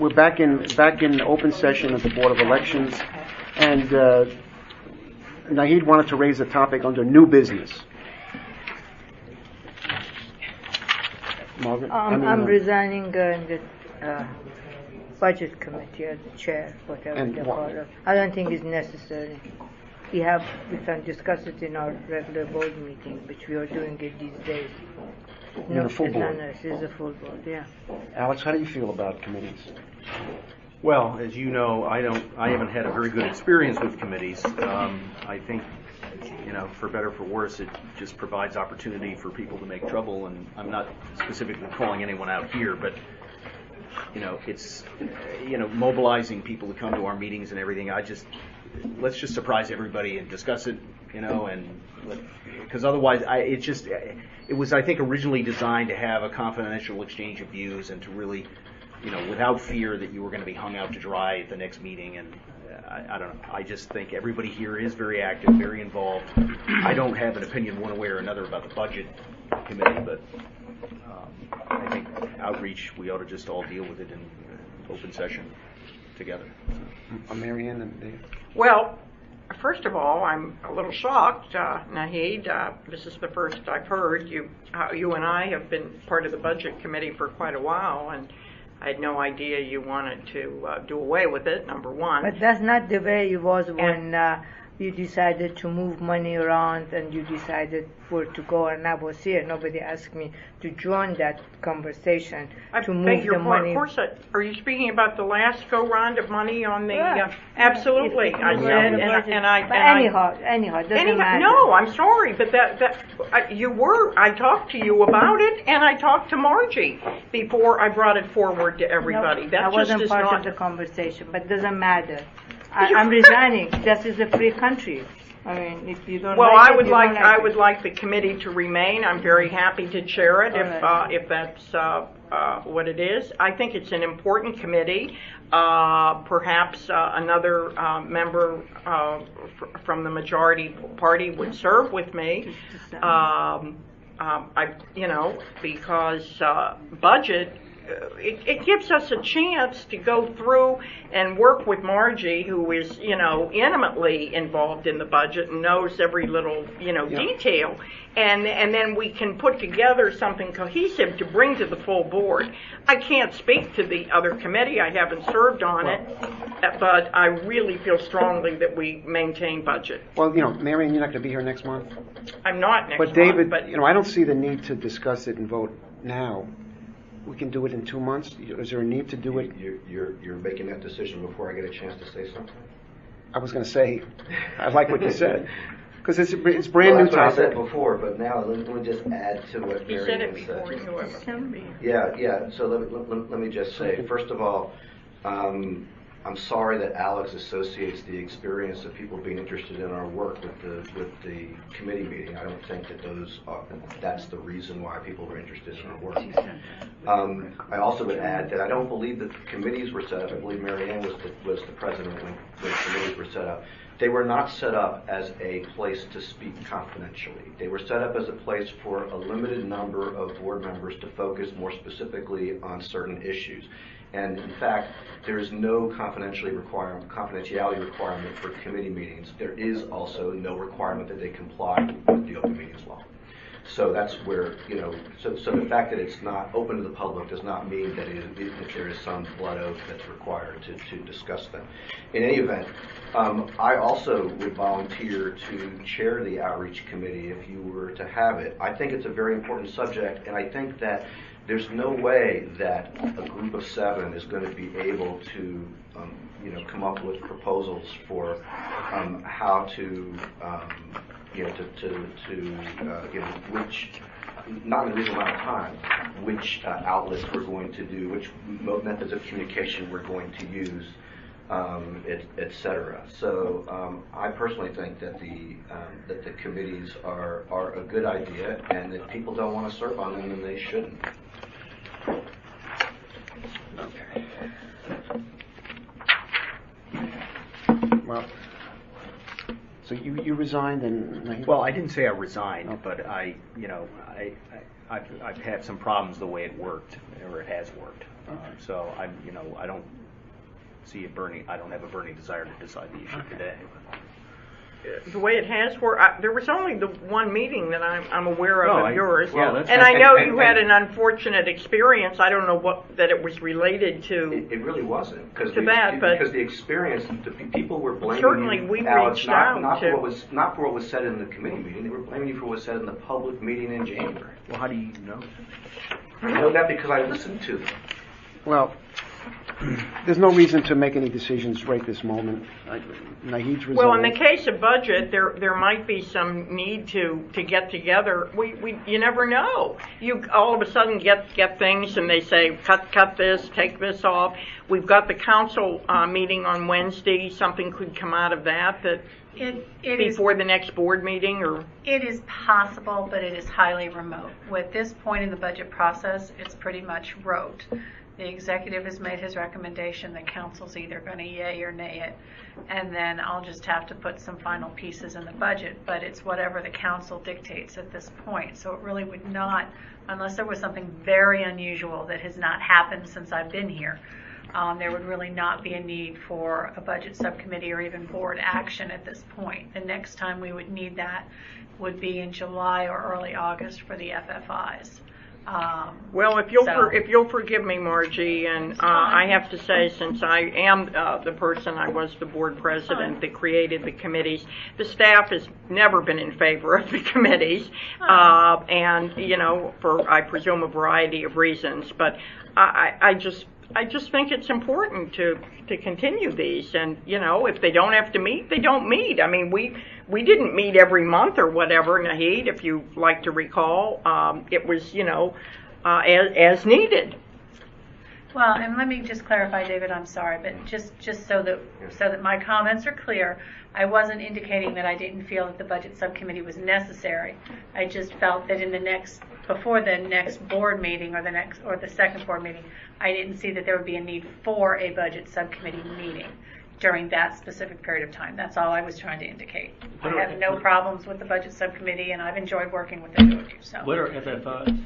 we're back in open session at the Board of Elections, and Naheed wanted to raise a topic under new business. Margaret? I'm resigning in the budget committee as the chair, whatever And they call it. I don't think it's necessary. We can discuss it in our regular board meeting, which we are doing it these days. No, full board. It's a full board, yeah. Alex, how do you feel about committees? Well, as you know, I haven't had a very good experience with committees. I think, for better or for worse, it just provides opportunity for people to make trouble, and I'm not specifically calling anyone out here, but it's mobilizing people to come to our meetings and everything. Let's just surprise everybody and discuss it, because otherwise it was, I think, originally designed to have a confidential exchange of views and to really, without fear that you were going to be hung out to dry at the next meeting. And I don't know. I just think everybody here is very active, very involved. I don't have an opinion one way or another about the budget committee, but I think outreach, we ought to just all deal with it in open session together. Marianne and Dave. Well, first of all, I'm a little shocked, Naheed. This is the first I've heard. You and I have been part of the budget committee for quite a while, and I had no idea you wanted to do away with it, number one. But that's not the way it was when you decided to move money around and you decided where to go, and I was here. Nobody asked me to join that conversation to move the money. Of course, are you speaking about the last go-round of money on the... Yeah. Absolutely, I said, anyhow, it doesn't matter. No, I'm sorry, but I talked to you about it, and I talked to Margie before I brought it forward to everybody. I wasn't part of the conversation, but it doesn't matter. I'm resigning. This is a free country. I mean, if you don't. Well, like it, I would like the committee to remain. I'm very happy to chair it if that's what it is. I think it's an important committee. Perhaps another member from the majority party would serve with me. Because budget. It gives us a chance to go through and work with Margie, who is, intimately involved in the budget and knows every little, detail. And then we can put together something cohesive to bring to the full board. I can't speak to the other committee. I haven't served on it. But I really feel strongly that we maintain budget. Well, Marianne, you're not going to be here next month. I'm not next month. But David, I don't see the need to discuss it and vote now. We can do it in 2 months. Is there a need to do it? You're making that decision before I get a chance to say something? I was going to say, I like what you said. Because it's brand new topic. That's what I said before, but now let me just add to what You said it Marianne before you ever. Yeah. So let me just say, first of all, I'm sorry that Alex associates the experience of people being interested in our work with the committee meeting. I don't think that that's the reason why people are interested in our work. I also would add that I don't believe that the committees were set up. I believe Marianne was the president when the committees were set up. They were not set up as a place to speak confidentially. They were set up as a place for a limited number of board members to focus more specifically on certain issues. And in fact, there is no confidentiality requirement for committee meetings. There is also no requirement that they comply with the open meetings law. So that's where, so the fact that it's not open to the public does not mean that there is some blood oath that's required to discuss them. In any event, I also would volunteer to chair the outreach committee if you were to have it. I think it's a very important subject, and I think that there's no way that a group of 7 is going to be able to, come up with proposals for how to, which, not in a reasonable amount of time, which outlets we're going to do, which methods of communication we're going to use, et cetera. So I personally think that the committees are a good idea, and if people don't want to serve on them, then they shouldn't. Okay. Well, so you resigned and... Well, I didn't say I resigned, but I've had some problems the way it worked, or it has worked. So I don't see it burning. I don't have a burning desire to decide the issue today. The way it has worked, there was only the one meeting that I'm aware of yours. Yeah, that's and I know you had an unfortunate experience. I don't know that it was related to. It really wasn't because the experience, the people were blaming certainly you, we Alex, reached not out for what was said in the committee meeting. They were blaming you for what was said in the public meeting in January. Well, how do you know? I know that because I listened to them. Well, there's no reason to make any decisions right this moment. Nahid's resolved. Well, in the case of budget, there might be some need to get together. You never know. You all of a sudden get things, and they say cut this, take this off. We've got the council meeting on Wednesday. Something could come out of that before the next board meeting, or it is possible, but it is highly remote. With this point in the budget process, it's pretty much rote. The executive has made his recommendation. The council's either going to yay or nay it, and then I'll just have to put some final pieces in the budget, but it's whatever the council dictates at this point. So it really would not, unless there was something very unusual that has not happened since I've been here, there would really not be a need for a budget subcommittee or even board action at this point. The next time we would need that would be in July or early August for the FFIs. Well, if you'll forgive me, Margie, and I have to say, since I am the person, I was the board president that created the committees, the staff has never been in favor of the committees, and for I presume a variety of reasons. But I just think it's important to continue these, and if they don't have to meet, they don't meet. I mean, we didn't meet every month or whatever, Nahid, if you like to recall. It was as needed. Well, and let me just clarify, David, I'm sorry, but just so that my comments are clear, I wasn't indicating that I didn't feel that the budget subcommittee was necessary. I just felt that before the next board meeting or the second board meeting, I didn't see that there would be a need for a budget subcommittee meeting during that specific period of time. That's all I was trying to indicate. I have no problems with the budget subcommittee, and I've enjoyed working with the two of you. So. What are FFIs?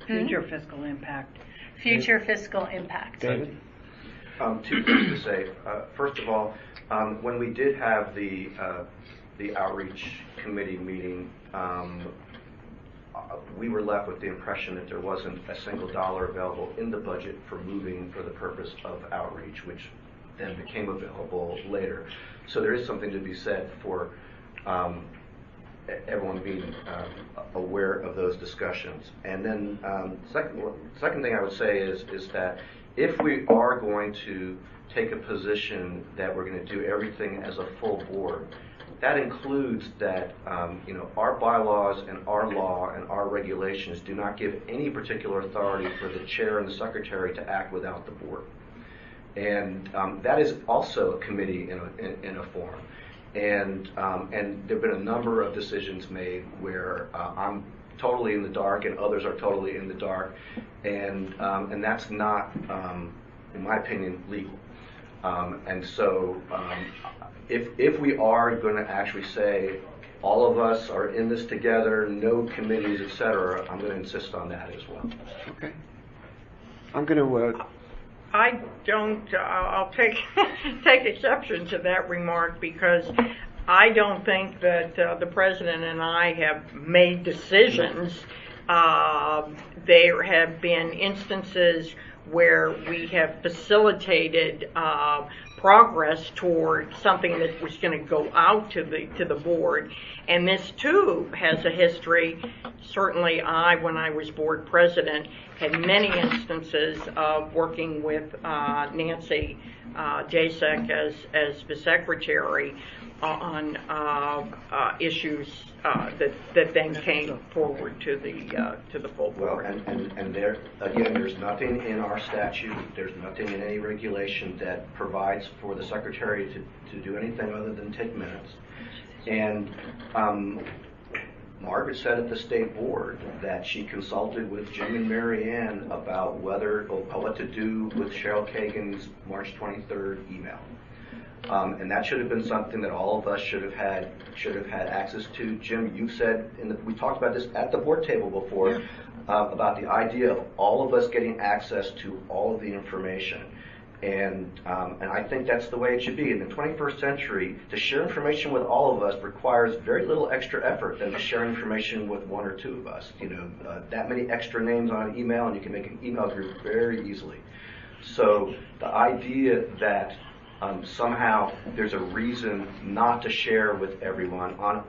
Future fiscal impact. Future fiscal impact. David? Two things to say. First of all, when we did have the outreach committee meeting, we were left with the impression that there wasn't a single dollar available in the budget for moving for the purpose of outreach, which then became available later. So there is something to be said for everyone being aware of those discussions. And then second thing I would say is that if we are going to take a position that we're going to do everything as a full board, that includes that our bylaws and our law and our regulations do not give any particular authority for the chair and the secretary to act without the board. And that is also a committee in a form. And there have been a number of decisions made where I'm totally in the dark and others are totally in the dark, and that's not, in my opinion, legal. And so if we are going to actually say all of us are in this together, no committees, etc., I'm going to insist on that as well. Okay. I'm going to... I don't, I'll take exception to that remark, because I don't think that the president and I have made decisions. There have been instances where we have facilitated progress toward something that was going to go out to the board. And this too has a history. Certainly when I was board president, had many instances of working with Nancy Jasek as the secretary on issues that then came forward to the full board. Well, and there again, there's nothing in our statute, there's nothing in any regulation that provides for the secretary to do anything other than take minutes. And Margaret said at the state board that she consulted with Jim and Mary Ann about what to do with Cheryl Kagan's March 23rd email. And that should have been something that all of us should have had access to. Jim, you said, we talked about this at the board table before, about the idea of all of us getting access to all of the information. And I think that's the way it should be. In the 21st century, to share information with all of us requires very little extra effort than to share information with one or two of us. That many extra names on an email, and you can make an email group very easily. So the idea that somehow there's a reason not to share with everyone on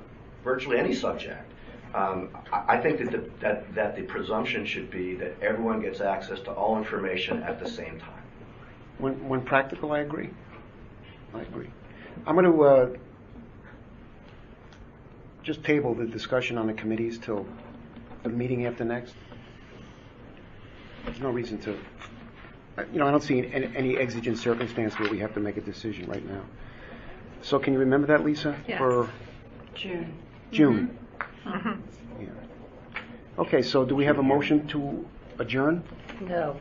virtually any subject, I think that the presumption should be that everyone gets access to all information at the same time. When practical, I agree. I'm going to just table the discussion on the committees till the meeting after next. There's no reason to, I don't see any exigent circumstance where we have to make a decision right now. So can you remember that, Lisa? Yes. For June. June. Mhm. Yeah. Okay, so do we have a motion to adjourn? No.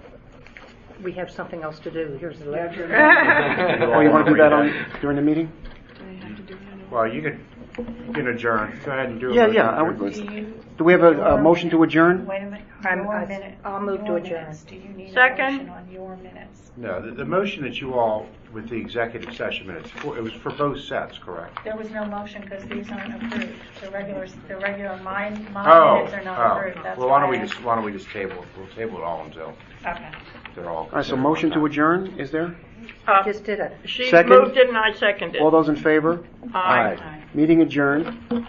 We have something else to do. Here's the letter. Oh, you want to do that during the meeting? Well, you can adjourn. Go ahead and do it. Yeah. Do we have a motion to adjourn? Wait a minute. I'll move to adjourn. Do you need a Second. motion on your minutes? No, the motion that you all, with the executive session minutes, it was for both sets, correct? There was no motion because these aren't approved. The regular my minutes are not approved. That's Well, why don't why we just table it? We'll table it all until Okay. they're all. All right, so motion to adjourn, is there? Just did it. She Second. moved it and I seconded. All those in favor? Aye. Meeting adjourned.